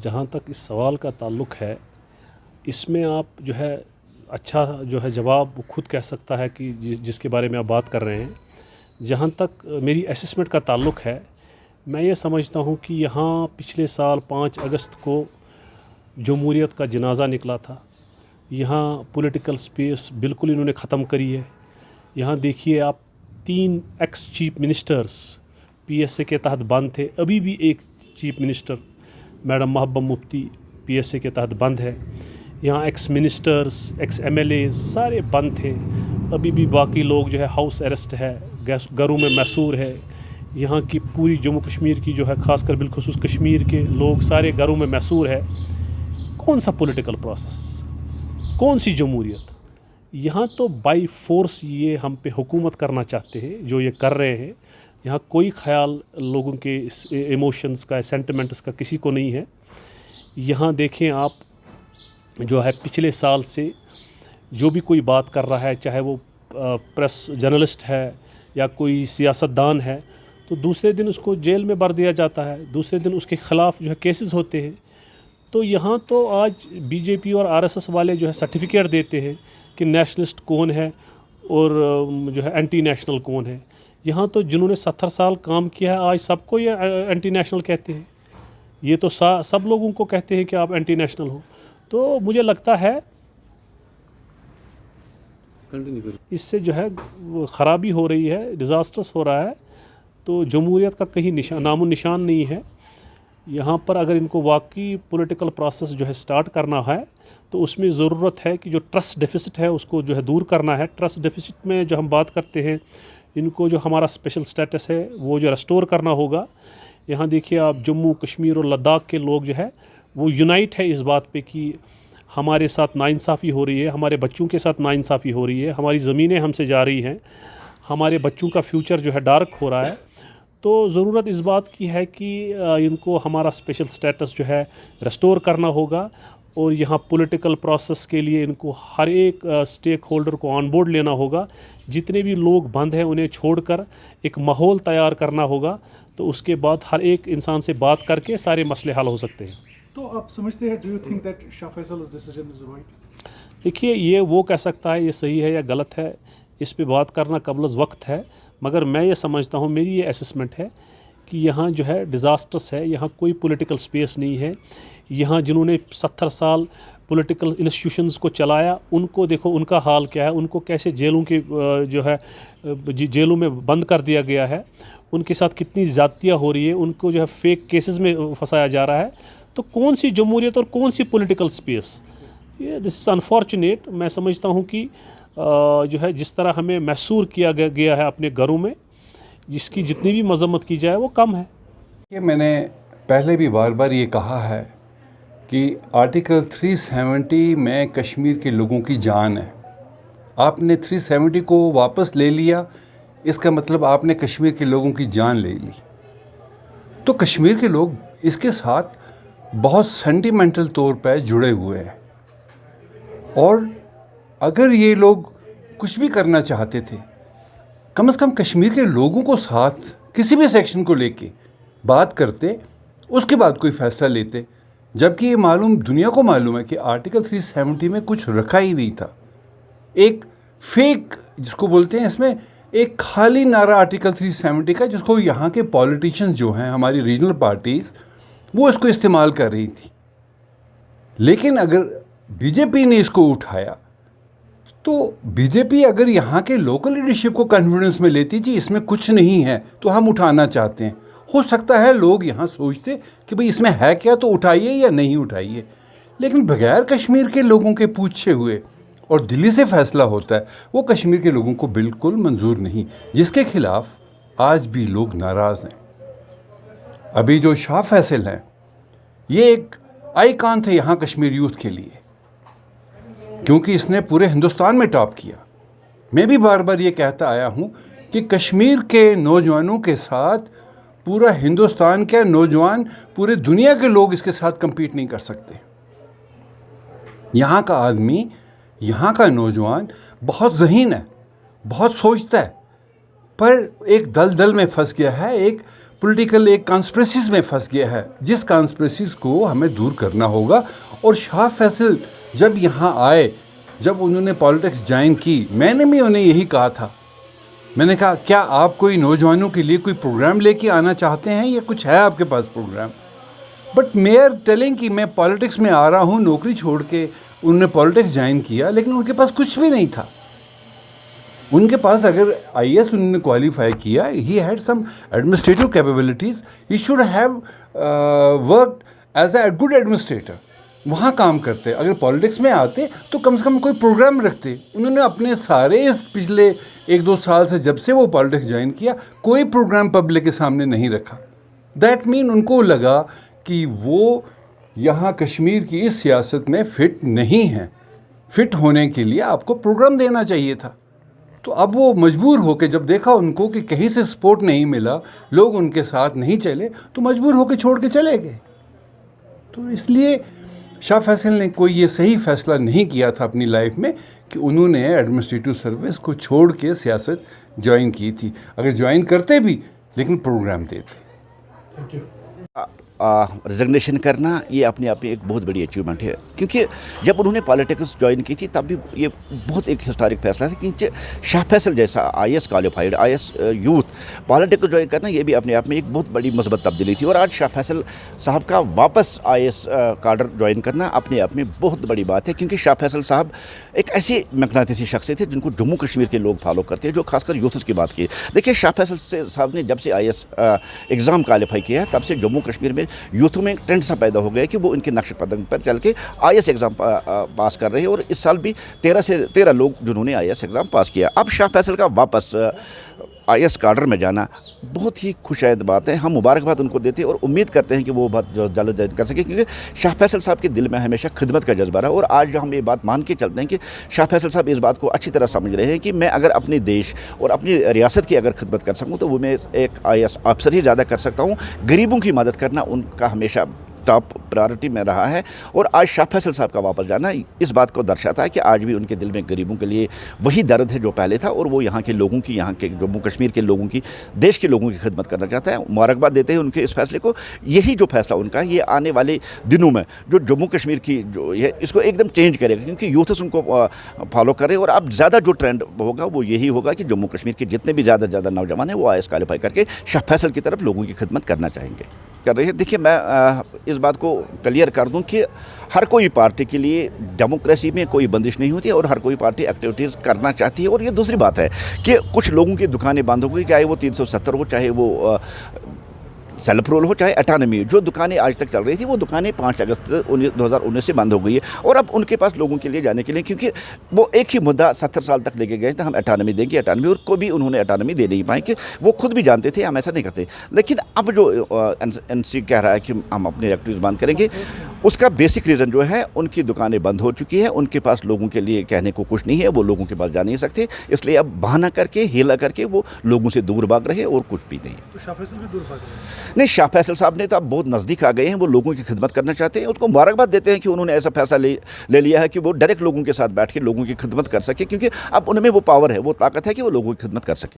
जहाँ तक इस सवाल का ताल्लुक़ है, इसमें आप जो है अच्छा जो है जवाब खुद कह सकता है कि जिसके बारे में आप बात कर रहे हैं। जहाँ तक मेरी असेसमेंट का ताल्लुक़ है, मैं ये समझता हूँ कि यहाँ पिछले साल 5 अगस्त को जमहूरियत का जनाजा निकला था। यहाँ पॉलिटिकल स्पेस बिल्कुल इन्होंने ख़त्म करी है। यहाँ देखिए आप 3 एक्स चीफ मिनिस्टर्स पीएसए के तहत बंद थे, अभी भी एक chief minister madam Mehbooba Mufti PSA के तहत बंद है। यहाँ एक्स मिनिस्टर्स, एक्स एमएलए सारे बंद थे, अभी भी बाकी लोग जो है हाउस अरेस्ट है, घरों में मैसूर है। यहाँ की पूरी जम्मू कश्मीर की जो है ख़ासकर बिलखुसूस कश्मीर के लोग सारे घरों में मैसूर है। कौन सा पॉलिटिकल प्रोसेस, कौन सी जमहूरियत? यहाँ तो बाई फोर्स ये हम पे हुकूमत करना चाहते हैं, जो ये कर रहे हैं। यहाँ कोई ख्याल लोगों के इमोशंस का, सेंटिमेंट्स का किसी को नहीं है। यहाँ देखें आप जो है पिछले साल से जो भी कोई बात कर रहा है, चाहे वो प्रेस जर्नलिस्ट है या कोई सियासतदान है, तो दूसरे दिन उसको जेल में भर दिया जाता है, दूसरे दिन उसके ख़िलाफ़ जो है केसेस होते हैं। तो यहाँ तो आज बीजेपी और आरएसएस वाले जो है सर्टिफिकेट देते हैं कि नेशनलिस्ट कौन है और जो है एंटी नेशनल कौन है। यहाँ तो जिन्होंने 70 साल काम किया है आज सबको ये एंटी नेशनल कहते हैं। ये तो सब लोगों को कहते हैं कि आप एंटी नेशनल हो। तो मुझे लगता है इससे जो है ख़राबी हो रही है, डिज़ास्टर्स हो रहा है। तो जमहूरियत का कहीं नामो निशान नहीं है। यहाँ पर अगर इनको वाकई पॉलिटिकल प्रोसेस जो है स्टार्ट करना है तो उसमें ज़रूरत है कि जो ट्रस्ट डेफिसिट है उसको जो है दूर करना है। ट्रस्ट डेफिसिट में जो हम बात करते हैं, इनको जो हमारा स्पेशल स्टेटस है वो जो रेस्टोर करना होगा। यहाँ देखिए आप जम्मू कश्मीर और लद्दाख के लोग जो है वो यूनाइट है इस बात पे कि हमारे साथ नाइंसाफ़ी हो रही है, हमारे बच्चों के साथ नाइंसाफ़ी हो रही है, हमारी ज़मीनें हमसे जा रही हैं, हमारे बच्चों का फ्यूचर जो है डार्क हो रहा है। तो ज़रूरत इस बात की है कि इनको हमारा स्पेशल स्टेटस जो है रेस्टोर करना होगा और यहाँ पॉलिटिकल प्रोसेस के लिए इनको हर एक स्टेक होल्डर को ऑन बोर्ड लेना होगा। जितने भी लोग बंद हैं उन्हें छोड़कर एक माहौल तैयार करना होगा, तो उसके बाद हर एक इंसान से बात करके सारे मसले हल हो सकते हैं। तो आप समझते हैं, do you think that Shah Faisal's decision is right? देखिए ये वो कह सकता है ये सही है या गलत है, इस पे बात करना कबल वक्त है। मगर मैं ये समझता हूँ, मेरी ये असेसमेंट है कि यहाँ जो है डिज़ास्टर्स है, यहाँ कोई पॉलिटिकल स्पेस नहीं है। यहाँ जिन्होंने 70 साल पॉलिटिकल इंस्टीट्यूशंस को चलाया, उनको देखो उनका हाल क्या है, उनको कैसे जेलों के जो है जेलों में बंद कर दिया गया है, उनके साथ कितनी ज़्यादतियाँ हो रही है, उनको जो है फेक केसेस में फंसाया जा रहा है। तो कौन सी जमहूरियत और कौन सी पॉलिटिकल स्पेस? ये दिस इज़ अनफॉर्चुनेट। मैं समझता हूँ कि जो है जिस तरह हमें मैसूर किया गया है अपने घरों में, जिसकी जितनी भी मजम्मत की जाए वो कम है। ये मैंने पहले भी बार बार ये कहा है कि आर्टिकल 370 में कश्मीर के लोगों की जान है। आपने 370 को वापस ले लिया, इसका मतलब आपने कश्मीर के लोगों की जान ले ली। तो कश्मीर के लोग इसके साथ बहुत सेंटिमेंटल तौर पर जुड़े हुए हैं, और अगर ये लोग कुछ भी करना चाहते थे, कम से कम कश्मीर के लोगों को साथ किसी भी सेक्शन को लेके बात करते, उसके बाद कोई फ़ैसला लेते। जबकि ये दुनिया को मालूम है कि आर्टिकल 370 में कुछ रखा ही नहीं था। एक फेक, जिसको बोलते हैं, इसमें एक खाली नारा आर्टिकल 370 का, जिसको यहाँ के पॉलिटिशियंस जो हैं, हमारी रीजनल पार्टीज़, वो इसको इस्तेमाल कर रही थी। लेकिन अगर बीजेपी ने इसको उठाया तो बीजेपी अगर यहाँ के लोकल लीडरशिप को कॉन्फिडेंस में लेती जी इसमें कुछ नहीं है तो हम उठाना चाहते हैं, हो सकता है लोग यहाँ सोचते कि भाई इसमें है क्या तो उठाइए या नहीं उठाइए। लेकिन बगैर कश्मीर के लोगों के पूछे हुए और दिल्ली से फैसला होता है, वो कश्मीर के लोगों को बिल्कुल मंजूर नहीं, जिसके खिलाफ आज भी लोग नाराज़ हैं। अभी जो शाह फैसल हैं, ये एक आइकॉन थे यहाँ कश्मीर यूथ के लिए, क्योंकि इसने पूरे हिंदुस्तान में टॉप किया। मैं भी बार बार ये कहता आया हूँ कि कश्मीर के नौजवानों के साथ पूरा हिंदुस्तान के नौजवान, पूरे दुनिया के लोग इसके साथ compete नहीं कर सकते। यहाँ का आदमी, यहाँ का नौजवान बहुत ज़हीन है, बहुत सोचता है, पर एक दलदल में फंस गया है, एक पॉलिटिकल एक कॉन्स्पिरेसीज में फंस गया है, जिस कॉन्स्पिरेसीज को हमें दूर करना होगा। और शाह फैसल जब यहाँ आए, जब उन्होंने पॉलिटिक्स ज्वाइन की, मैंने भी उन्हें यही कहा था। मैंने कहा क्या आप कोई नौजवानों के लिए कोई प्रोग्राम लेके आना चाहते हैं या कुछ है आपके पास प्रोग्राम? बट मेयर टेलिंग कि मैं पॉलिटिक्स में आ रहा हूँ नौकरी छोड़ के। उन्होंने पॉलिटिक्स ज्वाइन किया, लेकिन उनके पास कुछ भी नहीं था। उनके पास अगर IAS उन्होंने क्वालिफाई किया, he had some administrative capabilities, he should have worked as a good administrator, वहाँ काम करते। अगर पॉलिटिक्स में आते तो कम से कम कोई प्रोग्राम रखते। उन्होंने अपने सारे इस पिछले 1-2 साल से, जब से वो पॉलिटिक्स ज्वाइन किया, कोई प्रोग्राम पब्लिक के सामने नहीं रखा। दैट मीन उनको लगा कि वो यहाँ कश्मीर की इस सियासत में फ़िट नहीं है। फ़िट होने के लिए आपको प्रोग्राम देना चाहिए था। तो अब वो मजबूर होकर, जब देखा उनको कि कहीं से सपोर्ट नहीं मिला, लोग उनके साथ नहीं चले, तो मजबूर होकर छोड़ के चले गए। तो इसलिए शाह फैसल ने कोई ये सही फैसला नहीं किया था अपनी लाइफ में कि उन्होंने एडमिनिस्ट्रेटिव सर्विस को छोड़ के सियासत ज्वाइन की थी। अगर ज्वाइन करते भी, लेकिन प्रोग्राम देते। रिजग्नेशन करना ये अपने आप में एक बहुत बड़ी अचीवमेंट है, क्योंकि जब उन्होंने पॉलिटिक्स ज्वाइन की थी तब भी ये बहुत एक हिस्टोरिक फैसला था। क्योंकि शाह फैसल जैसा IAS qualified IAS youth politics join करना ये भी अपने आप में एक बहुत बड़ी मुस्बत तब्दीली थी। और आज शाह फैसल साहब का वापस IAS काडर ज्वाइन करना अपने आप में बहुत बड़ी बात है, क्योंकि शाह फैसल साहब एक ऐसी मकनातीसी शख्सियत थे जिनको जम्मू कश्मीर के लोग फॉलो करते हैं, जो खासकर यूथ्स की बात की। देखिए, शाह फैसल साहब ने जब से IAS एग्ज़ाम क्वालिफाई किया है, तब से जम्मू कश्मीर में यूथों में ट्रेंड सा पैदा हो गया कि वो इनके नक्श कदम पर चल के IAS एग्ज़ाम पास कर रहे हैं। और इस साल भी 13 से 13 लोग जिन्होंने IAS एग्ज़ाम पास किया। अब शाह फैसल का वापस IAS काडर में जाना बहुत ही खुशायद बात है। हम मुबारकबाद उनको देते हैं और उम्मीद करते हैं कि वो बात जो जल्द कर सके, क्योंकि शाह फैसल साहब के दिल में हमेशा खिदमत का जज्बा रहा। और आज जो हम ये बात मान के चलते हैं कि शाह फैसल साहब इस बात को अच्छी तरह समझ रहे हैं कि मैं अगर अपने देश और अपनी रियासत की अगर खिदमत कर सकूँ तो वो मैं एक IAS अफसर ही ज़्यादा कर सकता हूँ। गरीबों की मदद करना उनका हमेशा टॉप प्रायोरिटी में रहा है। और आज शाह फैसल साहब का वापस जाना इस बात को दर्शाता है कि आज भी उनके दिल में गरीबों के लिए वही दर्द है जो पहले था, और वो यहाँ के लोगों की, यहाँ के जम्मू कश्मीर के लोगों की, देश के लोगों की खिदमत करना चाहता है। मुबारकबाद देते हैं उनके इस फैसले को। यही जो फैसला उनका है, ये आने वाले दिनों में जो जम्मू कश्मीर की जो ये इसको एकदम चेंज करेगा, क्योंकि यूथ्स उनको फॉलो कर रहे हैं। और अब ज़्यादा जो ट्रेंड होगा वो यही होगा कि जम्मू कश्मीर के जितने भी ज़्यादा नौजवान हैं वो IAS क्वालिफाई करके शाह फैसल की तरफ लोगों की खिदमत करना चाहेंगे, कर रहे हैं। देखिए, मैं इस बात को क्लियर कर दूं कि हर कोई पार्टी के लिए डेमोक्रेसी में कोई बंदिश नहीं होती और हर कोई पार्टी एक्टिविटीज़ करना चाहती है। और ये दूसरी बात है कि कुछ लोगों की दुकानें बंद हो गई, चाहे वो 370 हो, चाहे वो सेल्फ रोल हो, चाहे एटानमी हो। जो दुकानें आज तक चल रही थी वो दुकानें 5 अगस्त 2019 से बंद हो गई है। और अब उनके पास लोगों के लिए जाने के लिए, क्योंकि वो एक ही मुद्दा 70 साल तक लेके गए थे, हम एटानमी देंगे एटानमी, और को भी उन्होंने एटानमी दे नहीं पाए, कि वो खुद भी जानते थे हम ऐसा नहीं करते। लेकिन अब जो NC कह रहा है कि हम अपने एक्टिविटीज़ बंद करेंगे, उसका बेसिक रीज़न जो है, उनकी दुकानें बंद हो चुकी है, उनके पास लोगों के लिए कहने को कुछ नहीं है, वो लोगों के पास जा नहीं सकते, इसलिए अब बहाना करके, हीला करके वो लोगों से दूर भाग रहे और कुछ भी नहीं। तो शाह फैसल भी दूर भाग रहे हैं? नहीं, शाह फैसल साहब ने तो अब बहुत नज़दीक आ गए हैं, वो लोगों की खिदमत करना चाहते हैं। उसको मुबारकबाद देते हैं कि उन्होंने ऐसा फैसला ले लिया है कि वो डायरेक्ट लोगों के साथ बैठ के लोगों की खिदमत कर सके, क्योंकि अब उनमें वो पावर है, वो ताकत है कि वो लोगों की खिदमत कर सके।